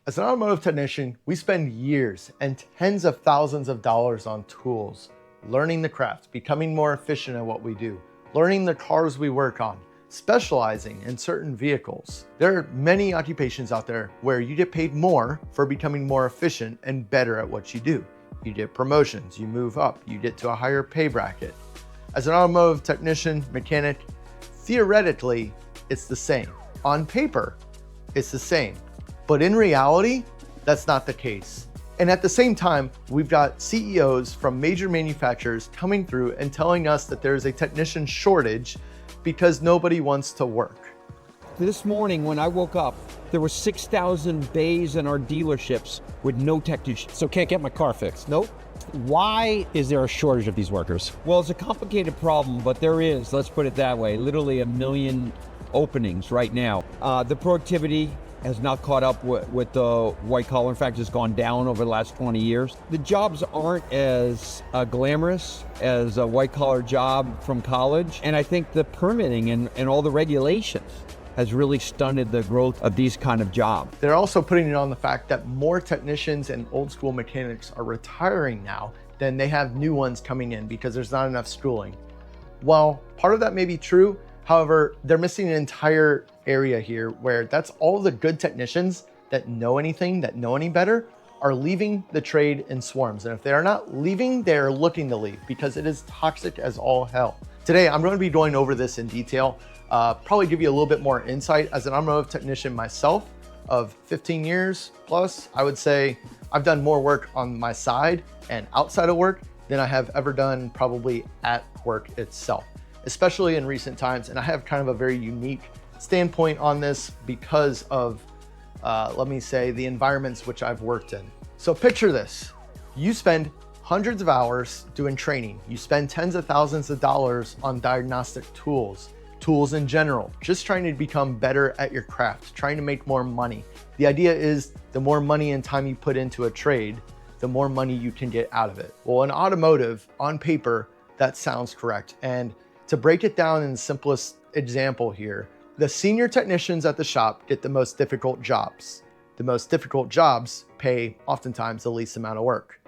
As an automotive technician, we spend years and tens of thousands of dollars on tools, learning the craft, becoming more efficient at what we do, learning the cars we work on, specializing in certain vehicles. There are many occupations out there where you get paid more for becoming more efficient and better at what you do. You get promotions, you move up, you get to a higher pay bracket. As an automotive technician, mechanic, theoretically, it's the same. On paper, it's the same. But in reality, that's not the case. And at the same time, we've got CEOs from major manufacturers coming through and telling us that there's a technician shortage because nobody wants to work. This morning when I woke up, there were 6,000 bays in our dealerships with no technicians. So can't get my car fixed? Nope. Why is there a shortage of these workers? Well, it's a complicated problem, but there is, let's put it that way, literally 1 million openings right now. The productivity has not caught up with the white collar. In fact, it's gone down over the last 20 years. The jobs aren't as glamorous as a white collar job from college. And I think the permitting and all the regulations has really stunted the growth of these kind of jobs. They're also putting it on the fact that more technicians and old school mechanics are retiring now than they have new ones coming in because there's not enough schooling. While part of that may be true, however, they're missing an entire area here where that's all the good technicians that know anything, that know any better, are leaving the trade in swarms. And if they are not leaving, they're looking to leave because it is toxic as all hell. Today, I'm going to be going over this in detail, probably give you a little bit more insight. As an automotive technician myself of 15 years plus, I would say I've done more work on my side and outside of work than I have ever done probably at work itself, especially in recent times. And I have kind of a very unique standpoint on this because of, let me say, the environments which I've worked in. So picture this, you spend hundreds of hours doing training. You spend tens of thousands of dollars on diagnostic tools in general, just trying to become better at your craft, trying to make more money. The idea is the more money and time you put into a trade, the more money you can get out of it. Well, in automotive, on paper, that sounds correct. And to break it down in the simplest example here, the senior technicians at the shop get the most difficult jobs. The most difficult jobs pay oftentimes the least amount of work.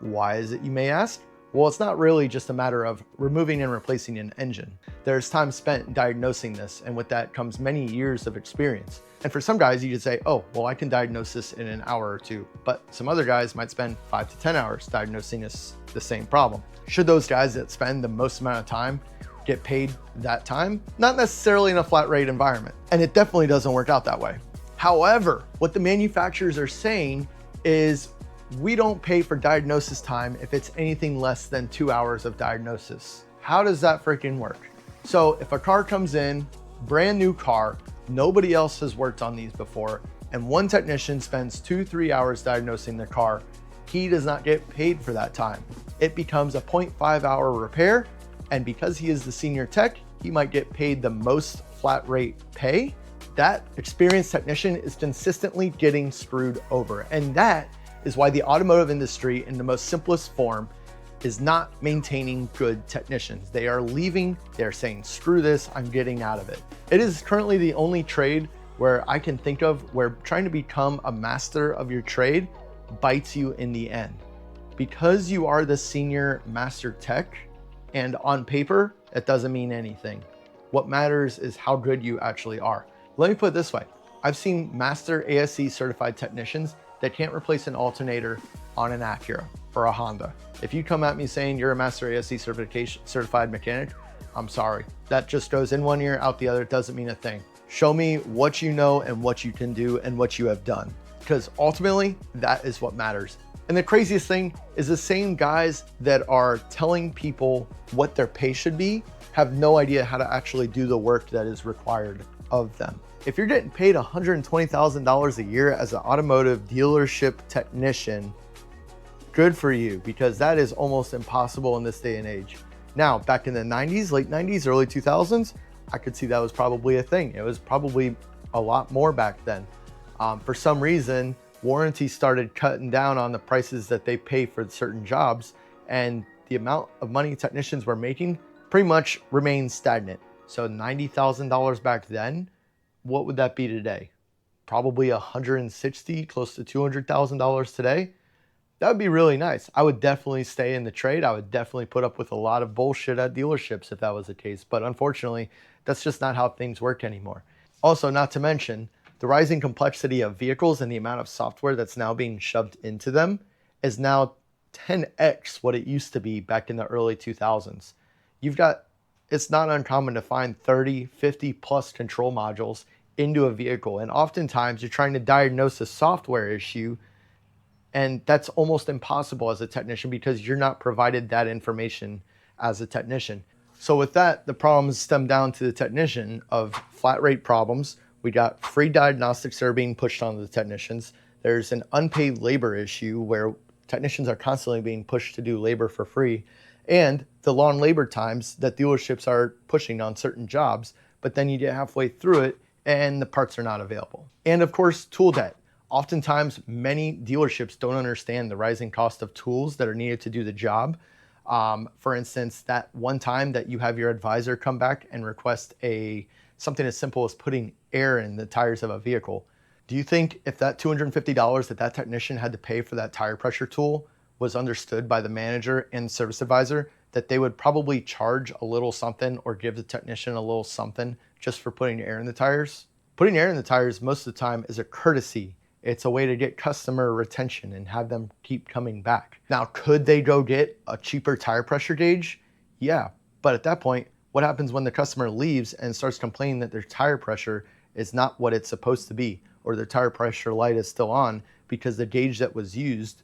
Why is it, you may ask? Well, it's not really just a matter of removing and replacing an engine. There's time spent diagnosing this, and with that comes many years of experience. And for some guys, you could say, oh, well, I can diagnose this in an hour or two, but some other guys might spend 5 to 10 hours diagnosing the same problem. Should those guys that spend the most amount of time get paid that time? Not necessarily in a flat rate environment, and it definitely doesn't work out that way. However, what the manufacturers are saying is we don't pay for diagnosis time if it's anything less than 2 hours of diagnosis. How does that freaking work? So if a car comes in, brand new car, nobody else has worked on these before, and one technician spends 2-3 hours diagnosing the car, he does not get paid for that time. It becomes a 0.5 hour repair, and because he is the senior tech, he might get paid the most flat rate pay. That experienced technician is consistently getting screwed over. And that is why the automotive industry, in the most simplest form, is not maintaining good technicians. They are leaving, they're saying, screw this, I'm getting out of it. It is currently the only trade where I can think of where trying to become a master of your trade bites you in the end. Because you are the senior master tech, and on paper, it doesn't mean anything. What matters is how good you actually are. Let me put it this way. I've seen master ASE certified technicians that can't replace an alternator on an Acura or a Honda. If you come at me saying you're a master ASE certified mechanic, I'm sorry. That just goes in one ear, out the other. It doesn't mean a thing. Show me what you know and what you can do and what you have done, because ultimately that is what matters. And the craziest thing is the same guys that are telling people what their pay should be have no idea how to actually do the work that is required of them. If you're getting paid $120,000 a year as an automotive dealership technician, good for you, because that is almost impossible in this day and age. Now, back in the 90s, late 90s, early 2000s, I could see that was probably a thing. It was probably a lot more back then. For some reason, warranty started cutting down on the prices that they pay for certain jobs, and the amount of money technicians were making pretty much remained stagnant. So $90,000 back then, what would that be today? probably $160, close to $200,000 today, that would be really nice. I would definitely stay in the trade. I would definitely put up with a lot of bullshit at dealerships if that was the case. But unfortunately, that's just not how things work anymore. Also, not to mention, the rising complexity of vehicles and the amount of software that's now being shoved into them is now 10x what it used to be back in the early 2000s. It's not uncommon to find 30, 50 plus control modules into a vehicle. And oftentimes you're trying to diagnose a software issue, and that's almost impossible as a technician because you're not provided that information as a technician. So with that, the problems stem down to the technician of flat rate problems. We got free diagnostics that are being pushed on the technicians. There's an unpaid labor issue where technicians are constantly being pushed to do labor for free, and the long labor times that dealerships are pushing on certain jobs, but then you get halfway through it and the parts are not available. And of course, tool debt. Oftentimes, many dealerships don't understand the rising cost of tools that are needed to do the job. For instance, that one time that you have your advisor come back and request something as simple as putting air in the tires of a vehicle. Do you think if that $250 that technician had to pay for that tire pressure tool was understood by the manager and service advisor, that they would probably charge a little something or give the technician a little something just for putting air in the tires? Putting air in the tires most of the time is a courtesy. It's a way to get customer retention and have them keep coming back. Now, could they go get a cheaper tire pressure gauge? Yeah, but at that point, what happens when the customer leaves and starts complaining that their tire pressure is not what it's supposed to be, or their tire pressure light is still on because the gauge that was used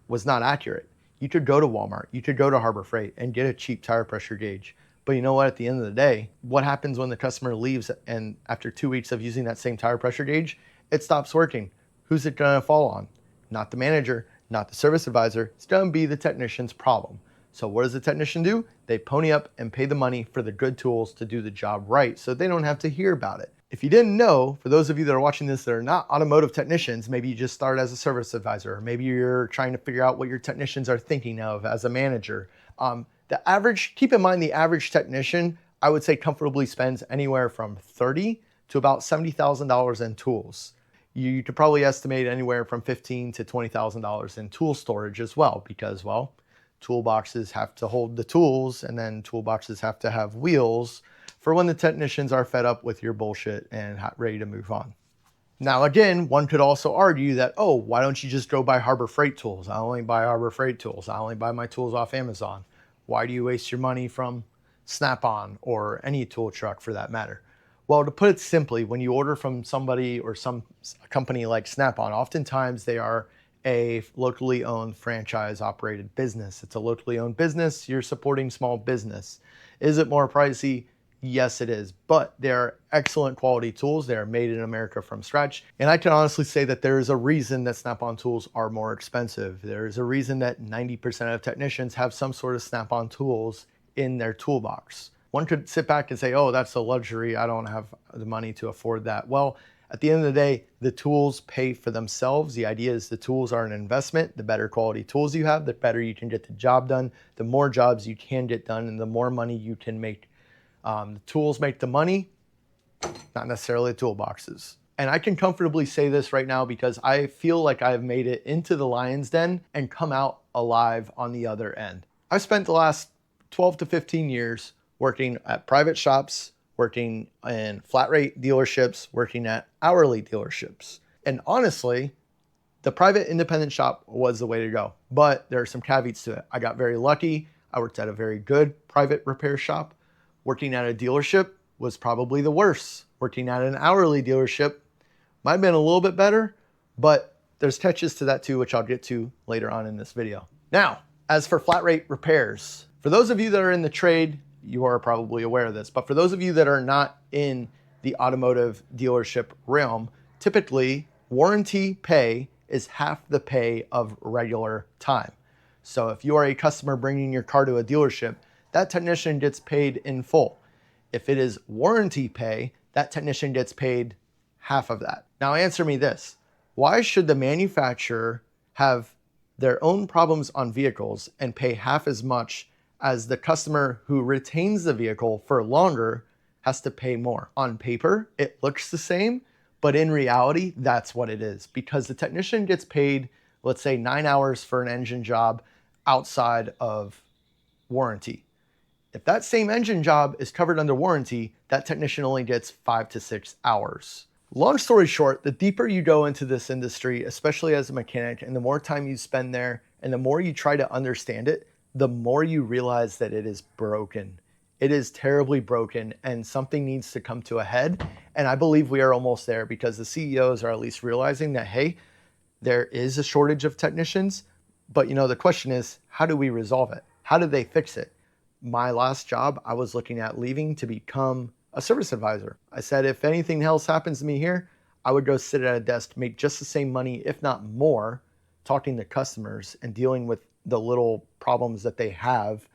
was not accurate? You could go to Walmart, you could go to Harbor Freight and get a cheap tire pressure gauge. But you know what, at the end of the day, what happens when the customer leaves and after 2 weeks of using that same tire pressure gauge, it stops working? Who's it gonna fall on? Not the manager, not the service advisor. It's gonna be the technician's problem. So what does the technician do? They pony up and pay the money for the good tools to do the job right, so they don't have to hear about it. If you didn't know, for those of you that are watching this that are not automotive technicians, maybe you just started as a service advisor, or maybe you're trying to figure out what your technicians are thinking of as a manager. Keep in mind the average technician, I would say comfortably spends anywhere from $30,000 to about $70,000 in tools. You could probably estimate anywhere from $15,000 to $20,000 in tool storage as well, because, well, toolboxes have to hold the tools, and then toolboxes have to have wheels for when the technicians are fed up with your bullshit and ready to move on. Now, again, one could also argue that, oh, why don't you just go buy Harbor Freight tools? I only buy Harbor Freight tools. I only buy my tools off Amazon. Why do you waste your money from Snap-on or any tool truck for that matter? Well, to put it simply, when you order from somebody or some company like Snap-on, oftentimes they are a locally owned franchise operated business. It's a locally owned business. You're supporting small business. Is it more pricey? Yes, it is, but they're excellent quality tools. They are made in America from scratch. And I can honestly say that there is a reason that Snap-on tools are more expensive. There is a reason that 90% of technicians have some sort of Snap-on tools in their toolbox. One could sit back and say, oh, that's a luxury. I don't have the money to afford that. Well, at the end of the day, the tools pay for themselves. The idea is the tools are an investment. The better quality tools you have, the better you can get the job done. The more jobs you can get done and the more money you can make. The tools make the money, not necessarily the toolboxes. And I can comfortably say this right now because I feel like I've made it into the lion's den and come out alive on the other end. I've spent the last 12 to 15 years working at private shops, working in flat rate dealerships, working at hourly dealerships. And honestly, the private independent shop was the way to go, but there are some caveats to it. I got very lucky. I worked at a very good private repair shop. Working at a dealership was probably the worst. Working at an hourly dealership might have been a little bit better, but there's catches to that too, which I'll get to later on in this video. Now, as for flat rate repairs, for those of you that are in the trade, you are probably aware of this, but for those of you that are not in the automotive dealership realm, typically warranty pay is half the pay of regular time. So if you are a customer bringing your car to a dealership, that technician gets paid in full. If it is warranty pay, that technician gets paid half of that. Now answer me this, why should the manufacturer have their own problems on vehicles and pay half as much as the customer who retains the vehicle for longer has to pay more? On paper, it looks the same, But in reality, that's what it is, because the technician gets paid, let's say 9 hours for an engine job outside of warranty. If that same engine job is covered under warranty, that technician only gets 5 to 6 hours. Long story short, the deeper you go into this industry, especially as a mechanic, and the more time you spend there, and the more you try to understand it, the more you realize that it is broken. It is terribly broken, and something needs to come to a head. And I believe we are almost there, because the CEOs are at least realizing that, hey, there is a shortage of technicians, but the question is, how do we resolve it? How do they fix it? My last job, I was looking at leaving to become a service advisor. I said, if anything else happens to me here, I would go sit at a desk, make just the same money, if not more, talking to customers and dealing with the little problems that they have,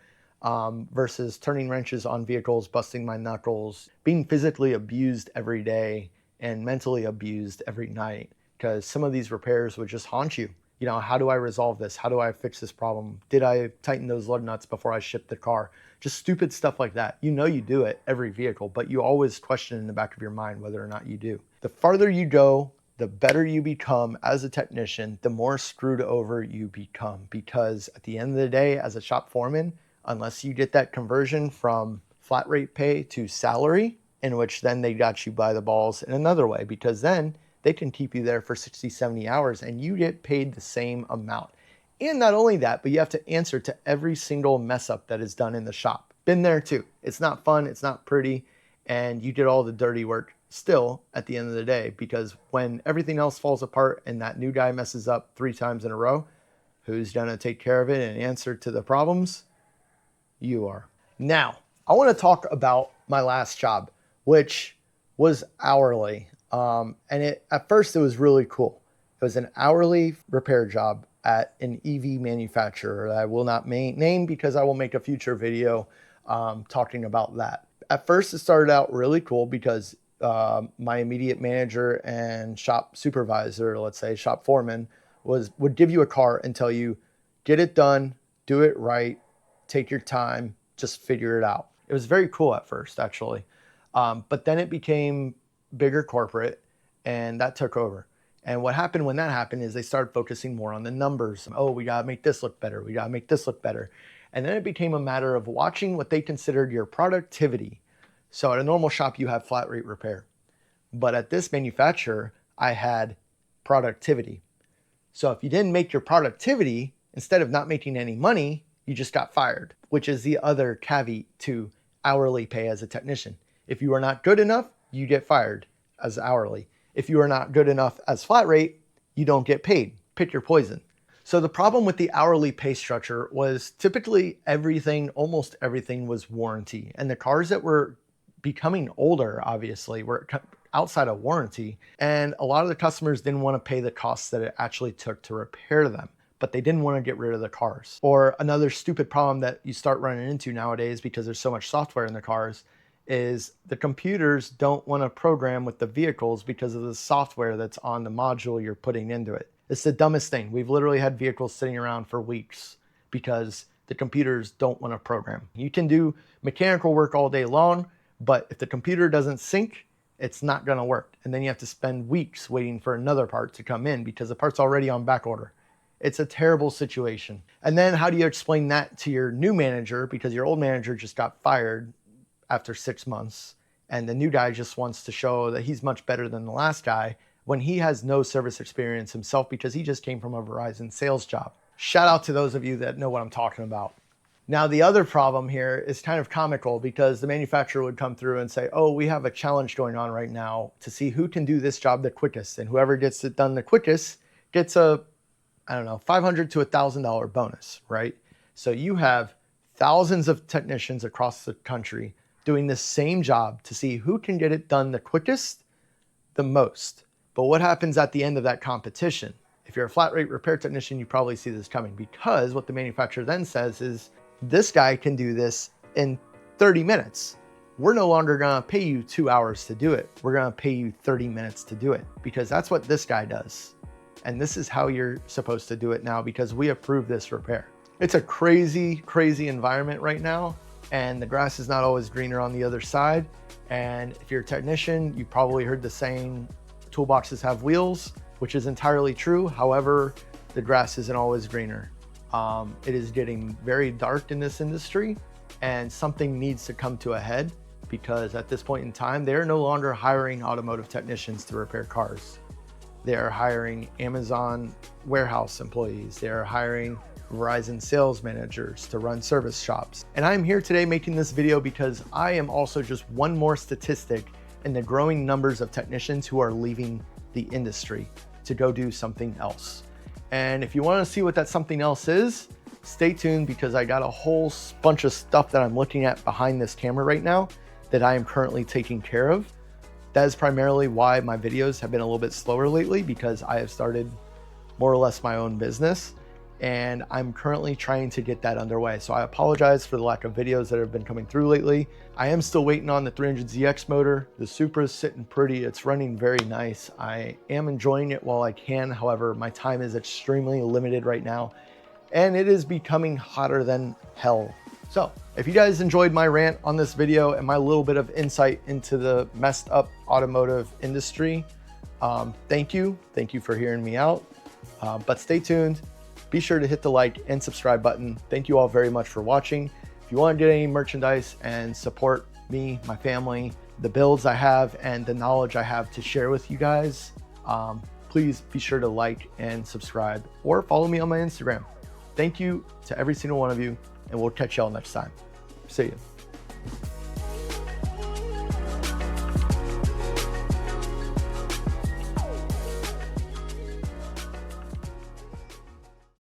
versus turning wrenches on vehicles, busting my knuckles, being physically abused every day and mentally abused every night, because some of these repairs would just haunt you. How do I resolve this? How do I fix this problem? Did I tighten those lug nuts before I shipped the car? Just stupid stuff like that. You do it every vehicle, but you always question in the back of your mind whether or not you do. The farther you go, the better you become as a technician, the more screwed over you become, because at the end of the day, as a shop foreman, unless you get that conversion from flat rate pay to salary, in which then they got you by the balls in another way, because then they can keep you there for 60, 70 hours and you get paid the same amount. And not only that, but you have to answer to every single mess up that is done in the shop. Been there too. It's not fun, it's not pretty, and you did all the dirty work still at the end of the day, because when everything else falls apart and that new guy messes up 3 times in a row, who's gonna take care of it and answer to the problems? You are. Now, I wanna talk about my last job, which was hourly. And at first it was really cool. It was an hourly repair job at an EV manufacturer that I will not name, because I will make a future video talking about that. At first it started out really cool, because my immediate manager and shop supervisor, let's say shop foreman, would give you a car and tell you, get it done, do it right, take your time, just figure it out. It was very cool at first, actually. But then it became bigger corporate, and that took over. And what happened when that happened is they started focusing more on the numbers. Oh, we gotta make this look better. We gotta make this look better. And then it became a matter of watching what they considered your productivity. So at a normal shop, you have flat rate repair. But at this manufacturer, I had productivity. So if you didn't make your productivity, instead of not making any money, you just got fired, which is the other caveat to hourly pay as a technician. If you are not good enough, you get fired as hourly. If you are not good enough as flat rate, you don't get paid. Pick your poison. So the problem with the hourly pay structure was typically almost everything was warranty. And the cars that were becoming older, obviously, were outside of warranty. And a lot of the customers didn't want to pay the costs that it actually took to repair them, but they didn't want to get rid of the cars. Or another stupid problem that you start running into nowadays, because there's so much software in the cars, is the computers don't want to program with the vehicles because of the software that's on the module you're putting into it. It's the dumbest thing. We've literally had vehicles sitting around for weeks because the computers don't want to program. You can do mechanical work all day long, but if the computer doesn't sync, it's not going to work. And then you have to spend weeks waiting for another part to come in because the part's already on back order. It's a terrible situation. And then how do you explain that to your new manager, because your old manager just got fired after 6 months, and the new guy just wants to show that he's much better than the last guy when he has no service experience himself, because he just came from a Verizon sales job. Shout out to those of you that know what I'm talking about. Now, the other problem here is kind of comical, because the manufacturer would come through and say, oh, we have a challenge going on right now to see who can do this job the quickest, and whoever gets it done the quickest gets a, $500 to $1,000 bonus, right? So you have thousands of technicians across the country doing the same job to see who can get it done the quickest, the most. But what happens at the end of that competition? If you're a flat rate repair technician, you probably see this coming, because what the manufacturer then says is, this guy can do this in 30 minutes. We're no longer gonna pay you 2 hours to do it. We're gonna pay you 30 minutes to do it, because that's what this guy does. And this is how you're supposed to do it now, because we approve this repair. It's a crazy, crazy environment right now. And the grass is not always greener on the other side. And if you're a technician, you probably heard the saying, toolboxes have wheels, which is entirely true. However, the grass isn't always greener. It is getting very dark in this industry, and something needs to come to a head, because at this point in time, they're no longer hiring automotive technicians to repair cars. They are hiring Amazon warehouse employees. They are hiring Verizon sales managers to run service shops. And I'm here today making this video because I am also just one more statistic in the growing numbers of technicians who are leaving the industry to go do something else. And if you want to see what that something else is, stay tuned, because I got a whole bunch of stuff that I'm looking at behind this camera right now that I am currently taking care of. That is primarily why my videos have been a little bit slower lately, because I have started more or less my own business, and I'm currently trying to get that underway. So I apologize for the lack of videos that have been coming through lately. I am still waiting on the 300ZX motor. The Supra is sitting pretty. It's running very nice. I am enjoying it while I can. However, my time is extremely limited right now, and it is becoming hotter than hell. So if you guys enjoyed my rant on this video and my little bit of insight into the messed up automotive industry, thank you. Thank you for hearing me out. But stay tuned. Be sure to hit the like and subscribe button. Thank you all very much for watching. If you want to get any merchandise and support me, my family, the builds I have, and the knowledge I have to share with you guys, please be sure to like and subscribe, or follow me on my Instagram. Thank you to every single one of you, and we'll catch y'all next time. See you.